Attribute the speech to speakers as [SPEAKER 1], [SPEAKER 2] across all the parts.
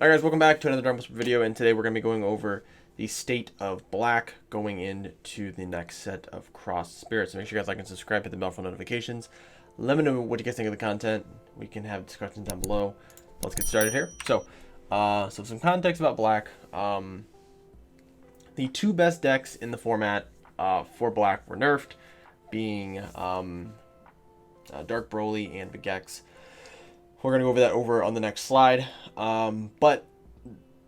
[SPEAKER 1] Alright guys, welcome back to another Dragon Ball Super video, and today we're going to be going over the state of black going into the next set of crossed spirits. So make sure you guys like and subscribe, hit the bell for notifications. Let me know what you guys think of the content. We can have discussions down below. Let's get started here. So some context about black. The two best decks in the format for black were nerfed, being Dark Broly and Vegex. We're going to go over that on the next slide. But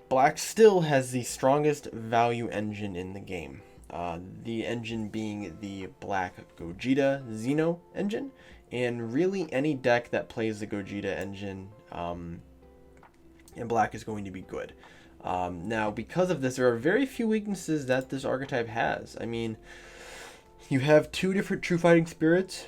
[SPEAKER 1] black still has the strongest value engine in the game. The engine being the black Gogeta Xeno engine. And really any deck that plays the Gogeta engine in black is going to be good. Now, because of this, there are very few weaknesses that this archetype has. I mean, you have two different true fighting spirits.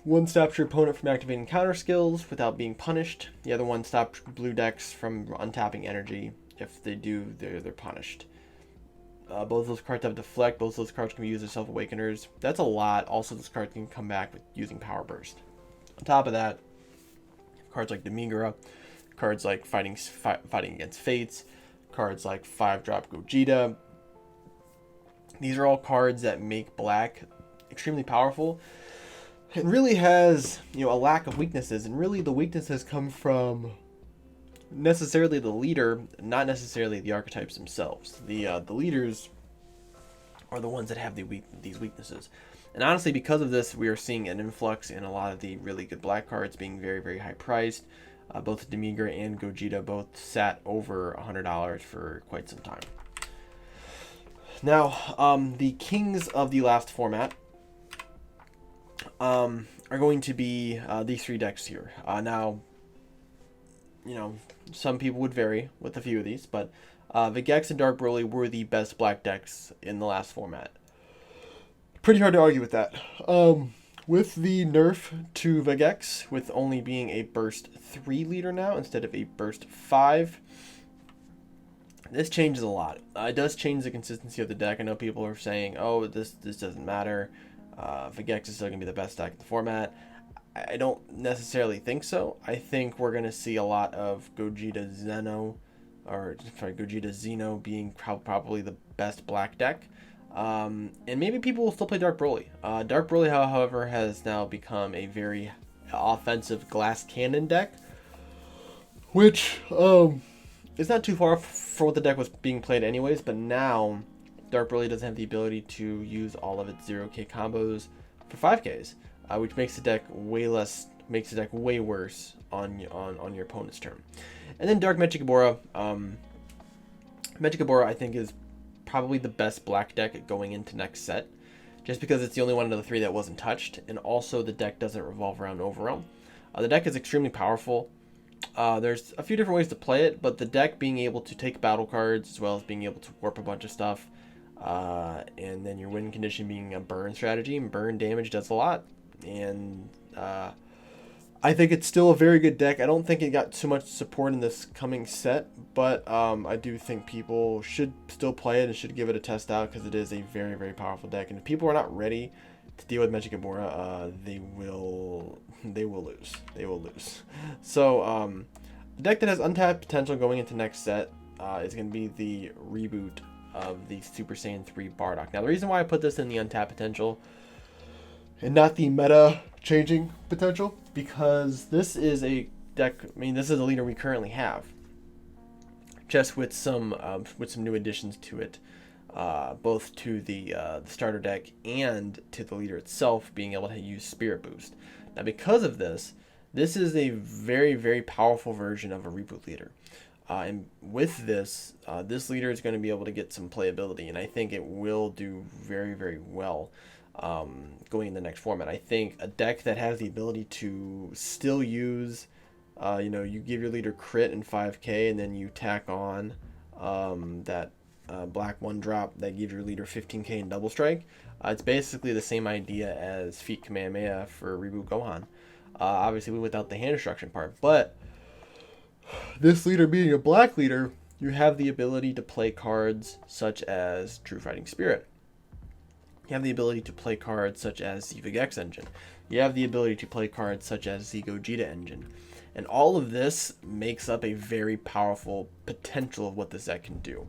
[SPEAKER 1] One stops your opponent from activating counter skills without being punished. The other one stops blue decks from untapping energy. If they do, they're punished. Both of those cards have deflect. Both of those cards can be used as self-awakeners. That's a lot. Also, this card can come back with using power burst. On top of that, cards like Demigura, cards like fighting against Fates, cards like 5-drop Gogeta. These are all cards that make black extremely powerful. It really has, a lack of weaknesses, and really the weaknesses come from necessarily the leader, not necessarily the archetypes themselves. The leaders are the ones that have these weaknesses. And honestly, because of this, we are seeing an influx in a lot of the really good black cards being very, very high priced. Both Demigura and Gogeta both sat over $100 for quite some time. Now, the kings of the last format are going to be these three decks here. Now, some people would vary with a few of these, but Vegex and Dark Broly were the best black decks in the last format. Pretty hard to argue with that. With the nerf to Vegex, with only being a burst 3 leader now instead of a burst 5, this changes a lot. It does change the consistency of the deck. I know people are saying, oh, this doesn't matter. Vegex is still going to be the best deck in the format. I don't necessarily think so. I think we're going to see a lot of Gogeta Xeno being probably the best black deck. And maybe people will still play Dark Broly. Dark Broly, however, has now become a very offensive glass cannon deck, which is not too far for what the deck was being played anyways, but now Dark Broly doesn't have the ability to use all of its 0k combos for 5ks, which makes the deck way worse on your opponent's turn. And then Dark Mechikabura. Mechikabura, I think, is probably the best black deck going into next set, just because it's the only one of the three that wasn't touched, and also the deck doesn't revolve around Overrealm. The deck is extremely powerful. There's a few different ways to play it, but the deck being able to take battle cards as well as being able to warp a bunch of stuff, and then your win condition being a burn strategy, and burn damage does a lot. And I think it's still a very good deck. I don't think it got too much support in this coming set, but I do think people should still play it and should give it a test out, because it is a very, very powerful deck. And if people are not ready to deal with Mechikabura, they will lose. They will lose. So the deck that has untapped potential going into next set is going to be the reboot of the Super Saiyan 3 Bardock. Now, the reason why I put this in the untapped potential and not the meta changing potential, because this is a deck, this is a leader we currently have, just with some new additions to it, both to the starter deck and to the leader itself being able to use Spirit Boost. Now, because of this is a very, very powerful version of a reboot leader. And with this, this leader is going to be able to get some playability, and I think it will do very, very well going in the next format. I think a deck that has the ability to still use, you give your leader crit and 5k, and then you tack on that black 1-drop that gives your leader 15k in double strike. It's basically the same idea as Feat Kamehameha for Reboot Gohan. Obviously without the hand destruction part, but this leader being a black leader, you have the ability to play cards such as True Fighting Spirit. You have the ability to play cards such as the Vegex engine. You have the ability to play cards such as the Gogeta engine. And all of this makes up a very powerful potential of what this deck can do.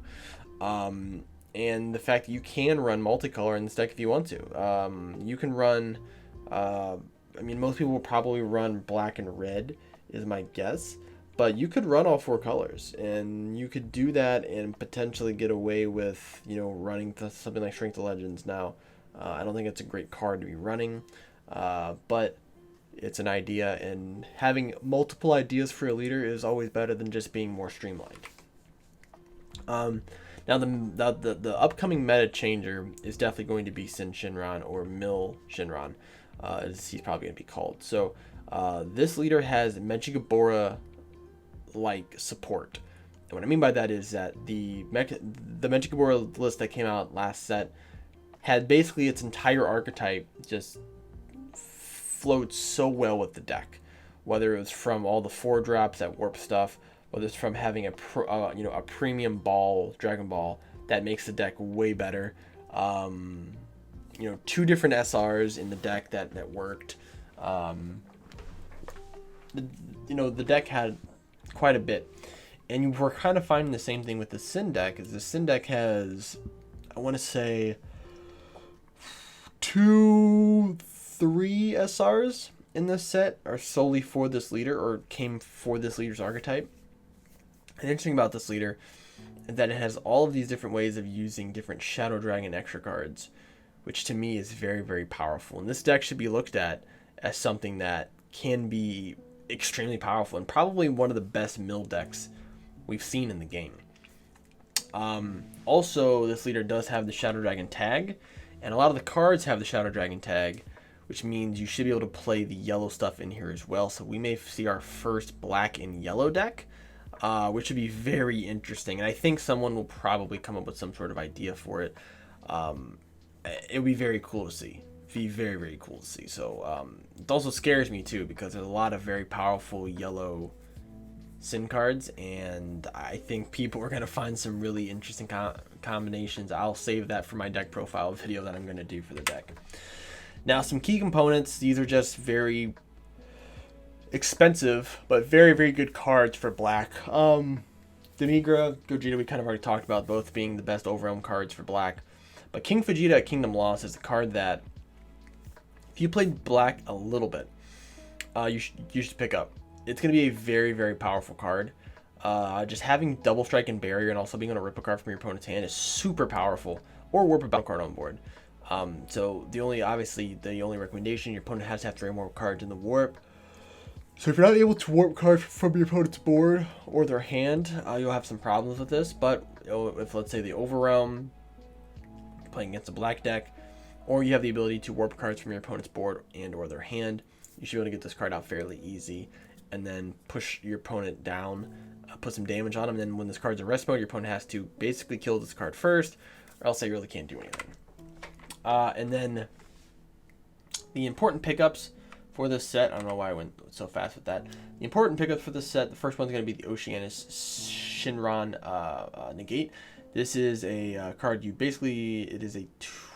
[SPEAKER 1] And the fact that you can run multicolor in this deck if you want to. You can run, I mean, most people will probably run black and red is my guess. But you could run all 4 colors, and you could do that and potentially get away with, you know, running something like Strength of Legends. Now, I don't think it's a great card to be running, but it's an idea, and having multiple ideas for a leader is always better than just being more streamlined. Now, the upcoming meta changer is definitely going to be Sin Shinran, or Mill Shinran, as he's probably going to be called. So, this leader has Mechigabora like support, and what I mean by that is that the Mechigabora list that came out last set had basically its entire archetype just flowed so well with the deck, whether it was from all the 4-drops that warp stuff, whether it's from having a premium ball, Dragon Ball, that makes the deck way better. 2 different SRs in the deck that worked. The deck had quite a bit, and we're kind of finding the same thing with the Sin deck. Is the Sin deck has, I want to say, 2-3 SRs in this set are solely for this leader, or came for this leader's archetype. And interesting about this leader is that it has all of these different ways of using different Shadow Dragon extra cards, which to me is very, very powerful. And this deck should be looked at as something that can be extremely powerful, and probably one of the best mill decks we've seen in the game. Also, this leader does have the Shadow Dragon tag, and a lot of the cards have the Shadow Dragon tag, which means you should be able to play the yellow stuff in here as well. So we may see our first black and yellow deck, which would be very interesting, and I think someone will probably come up with some sort of idea for it. It would be very cool to see. Be very, very cool to see. So it also scares me too, because there's a lot of very powerful yellow Sin cards, and I think people are going to find some really interesting combinations. I'll save that for my deck profile video that I'm going to do for the deck. Now, some key components. These are just very expensive but very, very good cards for black. Demigra, Gogeta, we kind of already talked about, both being the best Overwhelm cards for black. But King Vegeta at Kingdom Lost is the card that, if you played black a little bit, you should pick up. It's going to be a very, very powerful card. Just having double strike and barrier, and also being able to rip a card from your opponent's hand, is super powerful. Or warp a battle card on board. So the only recommendation, your opponent has to have 3 more cards in the warp. So if you're not able to warp cards from your opponent's board or their hand, you'll have some problems with this. But if, let's say, the Overwhelm, playing against a black deck, or you have the ability to warp cards from your opponent's board and or their hand, you should be able to get this card out fairly easy, and then push your opponent down, put some damage on him. And then when this card's in rest mode, your opponent has to basically kill this card first, or else they really can't do anything. And then the important pickups for this set, I don't know why I went so fast with that. The important pickups for this set, the first one's going to be the Oceanus Shinran Negate. This is a card it is a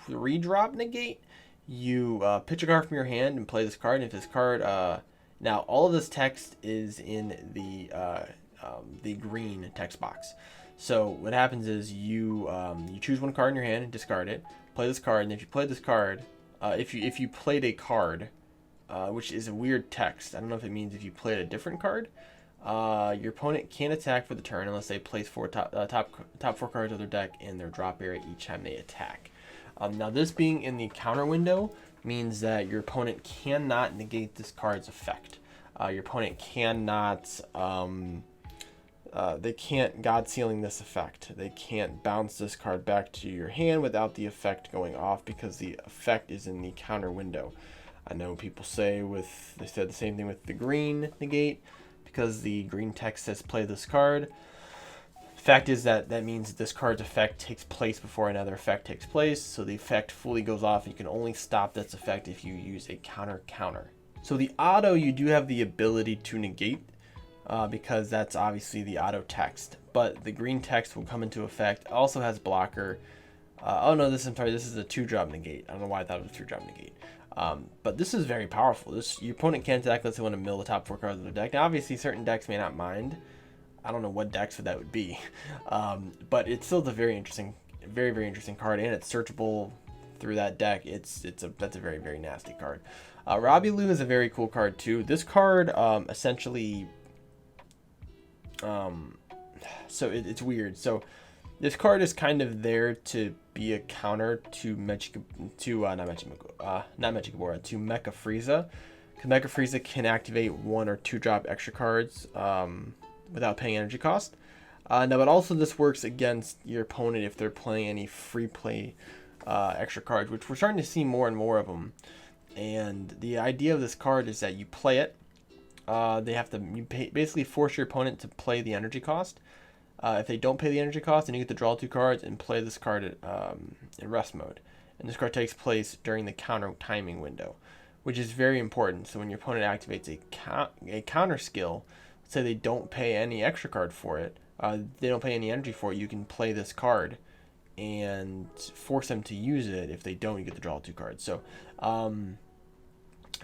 [SPEAKER 1] 3-drop negate. You pitch a card from your hand and play this card. And if this card, now all of this text is in the green text box. So what happens is you choose one card in your hand and discard it. Play this card, and if you play this card, if you played a card, which is a weird text. I don't know if it means if you played a different card. Your opponent can't attack for the turn unless they place top 4 cards of their deck in their drop area each time they attack. Now, this being in the counter window means that your opponent cannot negate this card's effect. Your opponent cannot, they can't God Sealing this effect. They can't bounce this card back to your hand without the effect going off, because the effect is in the counter window. I know people say they said the same thing with the green negate, because the green text says play this card. Fact is that means this card's effect takes place before another effect takes place, so the effect fully goes off. You can only stop this effect if you use a counter. So the auto, you do have the ability to negate, because that's obviously the auto text, but the green text will come into effect. It also has blocker. This is a 2-drop negate. I don't know why I thought it was a 3-drop negate. But this is very powerful. Your opponent can't attack unless they want to mill the top 4 cards of their deck. Now, obviously, certain decks may not mind. I don't know what decks that would be, but it's still a very interesting, very interesting card, and it's searchable through that deck. That's a very nasty card. Rabilu is a very cool card too. This card essentially, so it's weird. So this card is kind of there to be a counter to Mecha Frieza. Because Mecha Frieza can activate 1 or 2 drop extra cards without paying energy cost. Now, but also this works against your opponent if they're playing any free play extra cards, which we're starting to see more and more of them. And the idea of this card is that you play it. Basically force your opponent to play the energy cost. If they don't pay the energy cost, then you get to draw 2 cards and play this card in rest mode. And this card takes place during the counter timing window, which is very important. So when your opponent activates a counter skill, let's say they don't pay any extra card for it, they don't pay any energy for it, you can play this card and force them to use it. If they don't, you get to draw 2 cards. So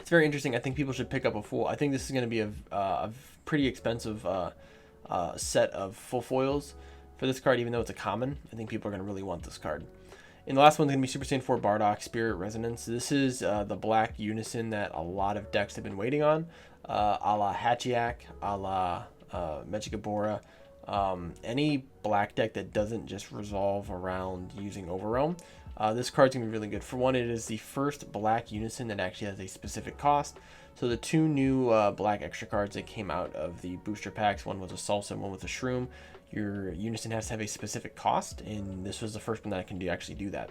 [SPEAKER 1] it's very interesting. I think people should pick up a full. I think this is going to be a pretty expensive set of full foils for this card, even though it's a common. I think people are going to really want this card. And the last one's going to be Super Saiyan 4 Bardock Spirit Resonance. This is the black unison that a lot of decks have been waiting on, a la Hachiak, a la Mechikabura. Any black deck that doesn't just resolve around using Overrealm, this card's going to be really good. For one, it is the first black unison that actually has a specific cost. So the 2 new black extra cards that came out of the booster packs, one was a salsa and one was a shroom. Your unison has to have a specific cost, and this was the first one that can actually do that.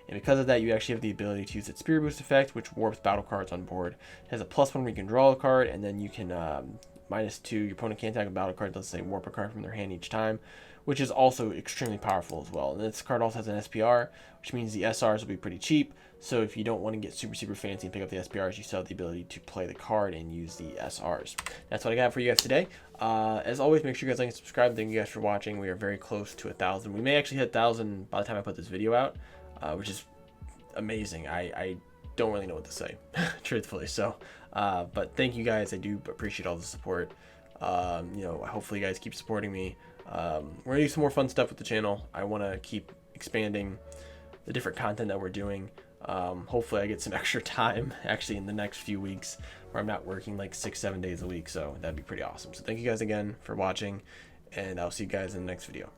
[SPEAKER 1] And because of that, you actually have the ability to use its Spirit Boost effect, which warps battle cards on board. It has a +1 where you can draw a card, and then you can -2. Your opponent can't attack a battle card, let's say warp a card from their hand each time, which is also extremely powerful as well. And this card also has an SPR, which means the SRs will be pretty cheap. So if you don't want to get super fancy and pick up the SPRs, you still have the ability to play the card and use the SRs. That's what I got for you guys today. As always, make sure you guys like and subscribe. Thank you guys for watching. We are very close to 1,000. We may actually hit 1,000 by the time I put this video out, which is amazing. I don't really know what to say, truthfully. So, but thank you guys. I do appreciate all the support. Hopefully you guys keep supporting me. We're gonna do some more fun stuff with the channel. I want to keep expanding the different content that we're doing. Hopefully I get some extra time actually in the next few weeks where I'm not working like 6-7 days a week, so that'd be pretty awesome. So thank you guys again for watching, and I'll see you guys in the next video.